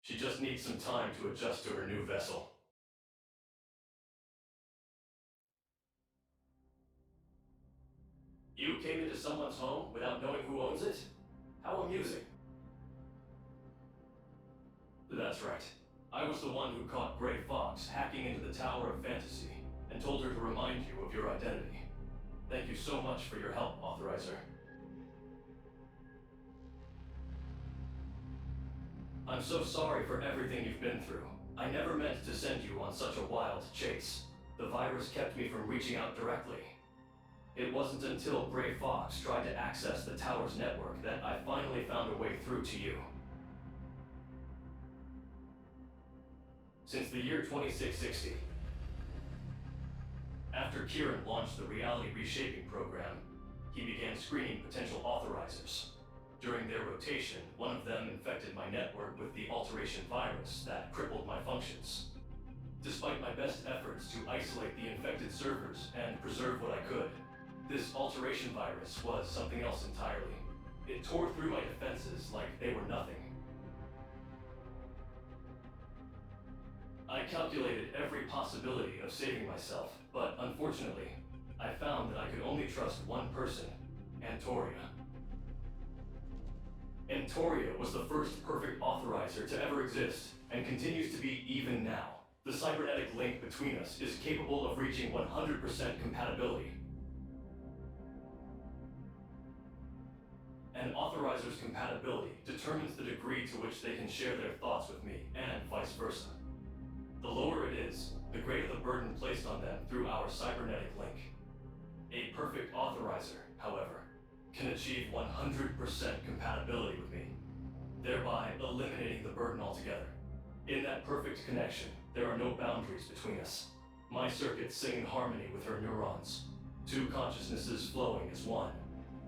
She just needs some time to adjust to her new vessel. You came into someone's home without knowing who owns it? How amusing. That's right. I was the one who caught Gray Fox hacking into the Tower of Fantasy and told her to remind you of your identity. Thank you so much for your help, Authorizer. I'm so sorry for everything you've been through. I never meant to send you on such a wild chase. The virus kept me from reaching out directly. It wasn't until Gray Fox tried to access the tower's network that I finally found a way through to you. Since the year 2660, after Kieran launched the reality reshaping program, he began screening potential authorizers. During their rotation, one of them infected my network with the Alteration Virus that crippled my functions. Despite my best efforts to isolate the infected servers and preserve what I could, this Alteration Virus was something else entirely. It tore through my defenses like they were nothing. I calculated every possibility of saving myself, but unfortunately, I found that I could only trust one person, Antoria. Antoria was the first perfect authorizer to ever exist, and continues to be even now. The cybernetic link between us is capable of reaching 100% compatibility. An authorizer's compatibility determines the degree to which they can share their thoughts with me, and vice versa. The lower it is, the greater the burden placed on them through our cybernetic link. A perfect authorizer, however, can achieve 100% compatibility with me, thereby eliminating the burden altogether. In that perfect connection, there are no boundaries between us. My circuits sing in harmony with her neurons, two consciousnesses flowing as one.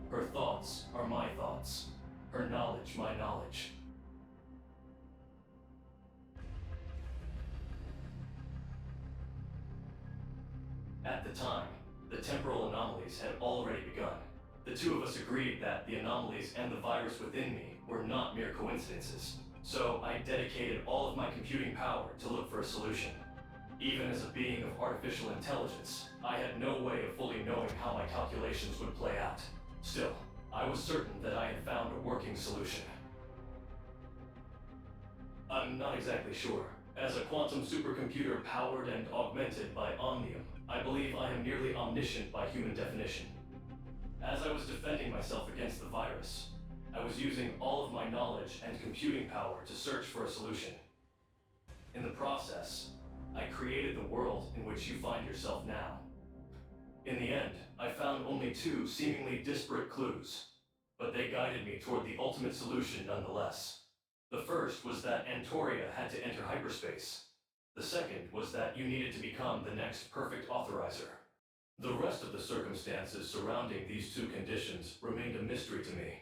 Her thoughts are my thoughts, her knowledge my knowledge. At the time, the temporal anomalies had already begun. The two of us agreed that the anomalies and the virus within me were not mere coincidences, so I dedicated all of my computing power to look for a solution. Even as a being of artificial intelligence, I had no way of fully knowing how my calculations would play out. Still, I was certain that I had found a working solution. I'm not exactly sure. As a quantum supercomputer powered and augmented by Omnium, I believe I am nearly omniscient by human definition. As I was defending myself against the virus, I was using all of my knowledge and computing power to search for a solution. In the process, I created the world in which you find yourself now. In the end, I found only two seemingly disparate clues, but they guided me toward the ultimate solution nonetheless. The first was that Antoria had to enter hyperspace. The second was that you needed to become the next perfect authorizer. The rest of the circumstances surrounding these two conditions remained a mystery to me.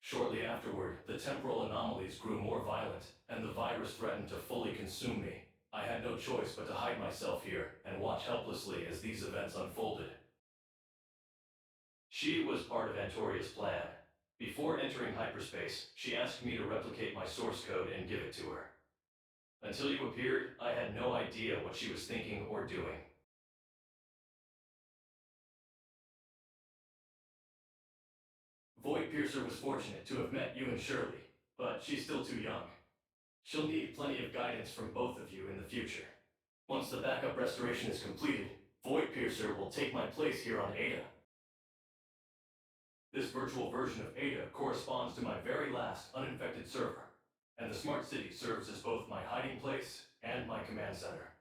Shortly afterward, the temporal anomalies grew more violent, and the virus threatened to fully consume me. I had no choice but to hide myself here and watch helplessly as these events unfolded. She was part of Antoria's plan. Before entering hyperspace, she asked me to replicate my source code and give it to her. Until you appeared, I had no idea what she was thinking or doing. Voidpiercer was fortunate to have met you and Shirly, but she's still too young. She'll need plenty of guidance from both of you in the future. Once the backup restoration is completed, Voidpiercer will take my place here on Ada. This virtual version of Ada corresponds to my very last uninfected server, and the smart city serves as both my hiding place and my command center.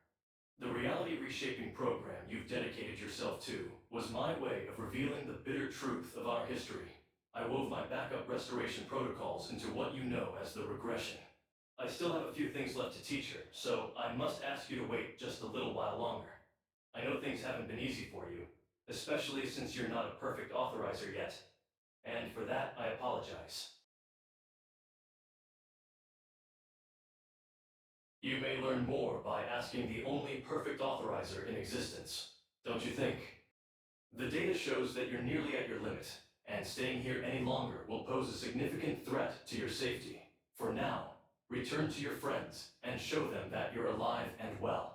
The reality reshaping program you've dedicated yourself to was my way of revealing the bitter truth of our history. I wove my backup restoration protocols into what you know as the regression. I still have a few things left to teach her, so I must ask you to wait just a little while longer. I know things haven't been easy for you, especially since you're not a perfect authorizer yet, and for that I apologize. You may learn more by asking the only perfect authorizer in existence, don't you think? The data shows that you're nearly at your limit, and staying here any longer will pose a significant threat to your safety. For now, Return to your friends and show them that you're alive and well.